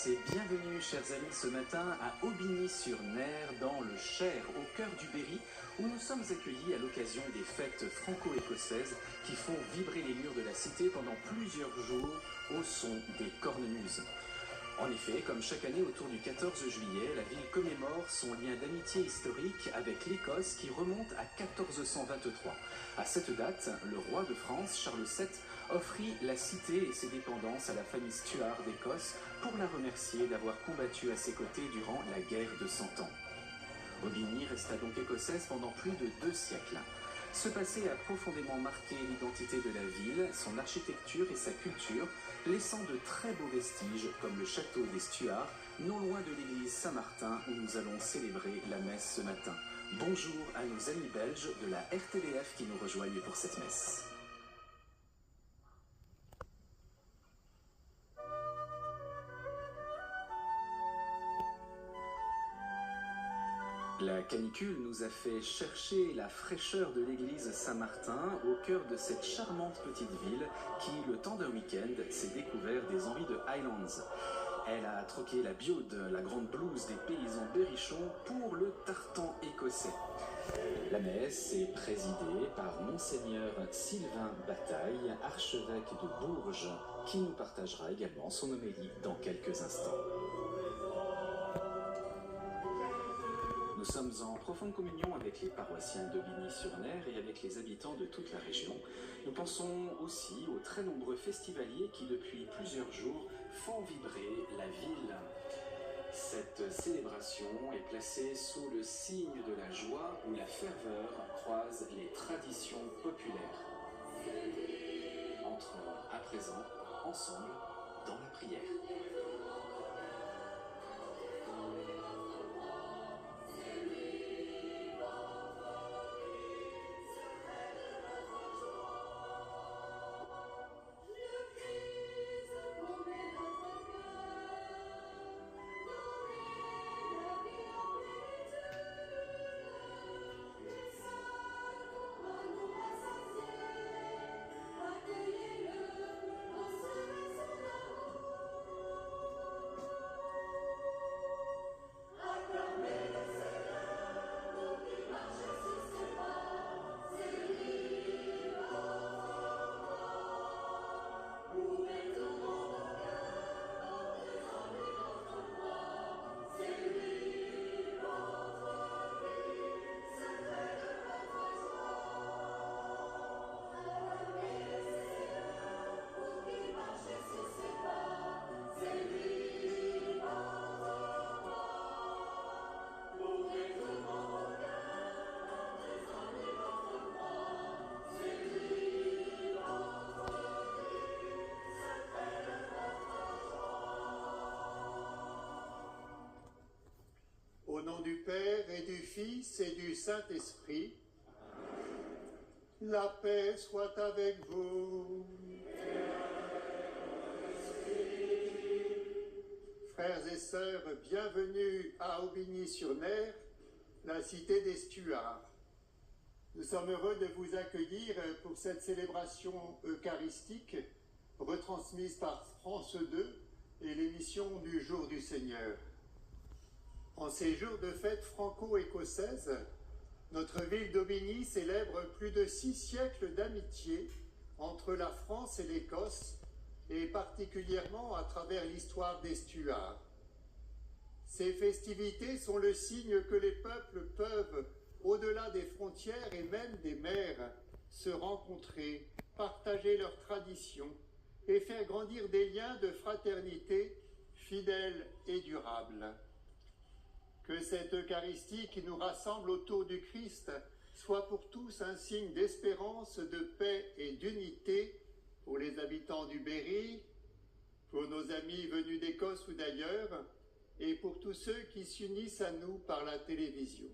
tous et bienvenue, chers amis, ce matin à Aubigny-sur-Ner, dans le Cher, au cœur du Berry, où nous sommes accueillis à l'occasion des fêtes franco-écossaises qui font vibrer les murs de la cité pendant plusieurs jours au son des cornemuses. En effet, comme chaque année autour du 14 juillet, la ville commémore son lien d'amitié historique avec l'Écosse qui remonte à 1423. À cette date, le roi de France, Charles VII, offrit la cité et ses dépendances à la famille Stuart d'Écosse pour la remercier d'avoir combattu à ses côtés durant la guerre de 100 ans. Aubigny resta donc écossaise pendant plus de 2 siècles. Ce passé a profondément marqué l'identité de la ville, son architecture et sa culture, laissant de très beaux vestiges comme le château des Stuarts, non loin de l'église Saint-Martin où nous allons célébrer la messe ce matin. Bonjour à nos amis belges de la RTBF qui nous rejoignent pour cette messe. La canicule nous a fait chercher la fraîcheur de l'église Saint-Martin au cœur de cette charmante petite ville qui, le temps d'un week-end, s'est découvert des envies de Highlands. Elle a troqué la biaude, la grande blouse des paysans berrichons pour le tartan écossais. La messe est présidée par Monseigneur Sylvain Bataille, archevêque de Bourges, qui nous partagera également son homélie dans quelques instants. Nous sommes en profonde communion avec les paroissiens d'Aubigny-sur-Ner et avec les habitants de toute la région. Nous pensons aussi aux très nombreux festivaliers qui, depuis plusieurs jours, font vibrer la ville. Cette célébration est placée sous le signe de la joie où la ferveur croise les traditions populaires. Entrons à présent ensemble dans la prière. Au nom du Père et du Fils et du Saint-Esprit, la paix soit avec vous. Frères et sœurs, bienvenue à Aubigny-sur-Ner, la cité des Stuarts. Nous sommes heureux de vous accueillir pour cette célébration eucharistique retransmise par France 2 et l'émission du Jour du Seigneur. En ces jours de fête franco-écossaise, notre ville d'Aubigny célèbre plus de 6 siècles d'amitié entre la France et l'Écosse, et particulièrement à travers l'histoire des Stuarts. Ces festivités sont le signe que les peuples peuvent, au-delà des frontières et même des mers, se rencontrer, partager leurs traditions et faire grandir des liens de fraternité fidèles et durables. Que cette Eucharistie qui nous rassemble autour du Christ soit pour tous un signe d'espérance, de paix et d'unité pour les habitants du Berry, pour nos amis venus d'Écosse ou d'ailleurs, et pour tous ceux qui s'unissent à nous par la télévision.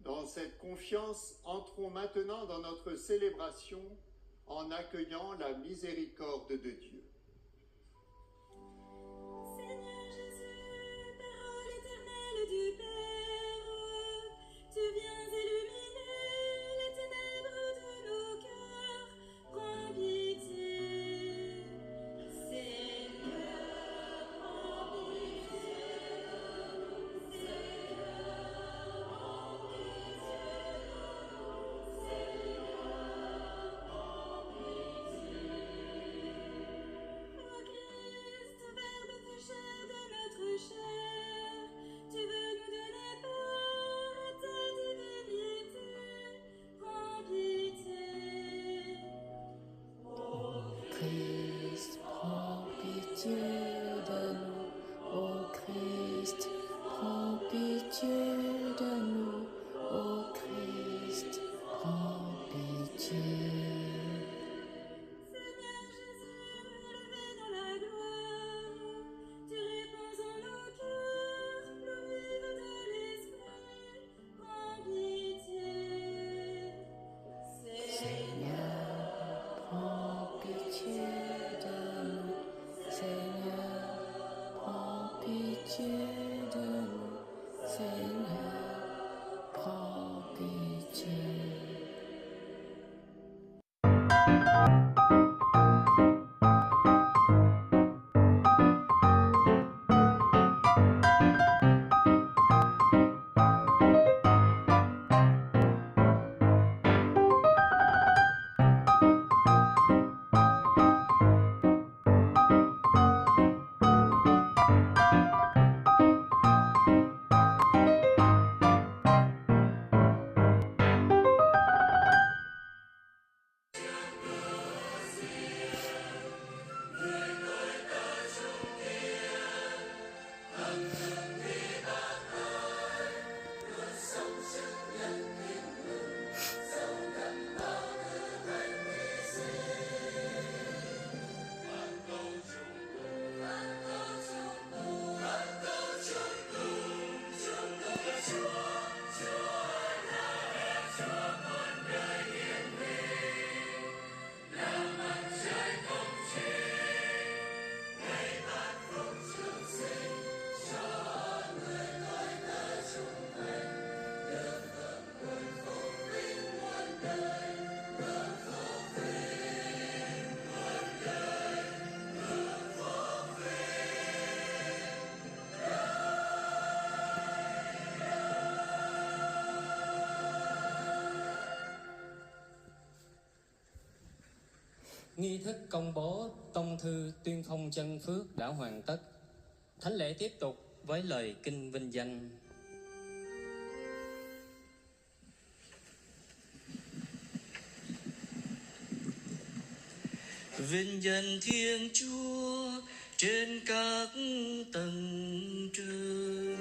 Dans cette confiance, entrons maintenant dans notre célébration en accueillant la miséricorde de Dieu. Seigneur Jésus, parole éternelle du Père, tu viens illuminer les ténèbres de nos cœurs. Prends pitié, Seigneur, prends pitié de nous, ô Christ, prends pitié de nous, ô Christ, prends pitié. Seigneur Jésus, élevé dans la gloire, tu réponds en nos cœurs, l'eau vive de l'esprit, prends pitié. Seigneur, prends pitié de nous, Seigneur, prends pitié de nous, Seigneur, prends pitié. Nghi thức công bố tông thư tuyên phong chân phước đã hoàn tất. Thánh lễ tiếp tục với lời kinh vinh danh. Vinh danh Thiên Chúa trên các tầng trời.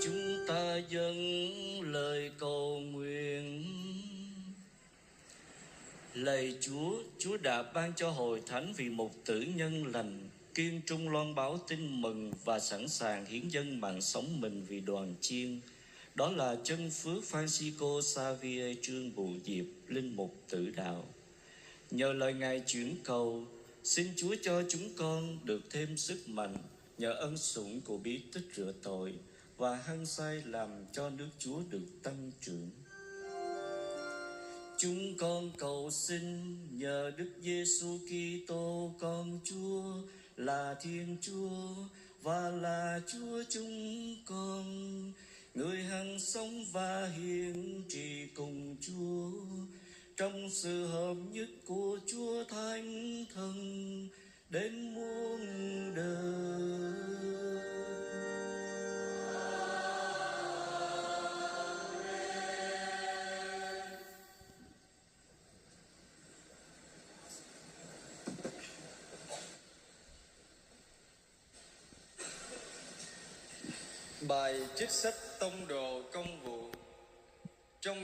Chúng ta dâng lời cầu nguyện. Lạy Chúa, Chúa đã ban cho hội thánh vị mục tử nhân lành, kiên trung loan báo tin mừng và sẵn sàng hiến dâng mạng sống mình vì đoàn chiên. Đó là chân phước Francisco Xavier Trương Bù Diệp, linh mục tử đạo. Nhờ lời Ngài chuyển cầu, xin Chúa cho chúng con được thêm sức mạnh nhờ ân sủng của bí tích rửa tội và hăng say làm cho nước Chúa được tăng trưởng. Chúng con cầu xin nhờ Đức Giêsu Kitô con Chúa là Thiên Chúa và là Chúa chúng con, người hằng sống và hiển trị cùng Chúa trong sự hợp nhất của Chúa Thánh Thần đến muôn đời. Bài trích sách Tông đồ Công vụ trong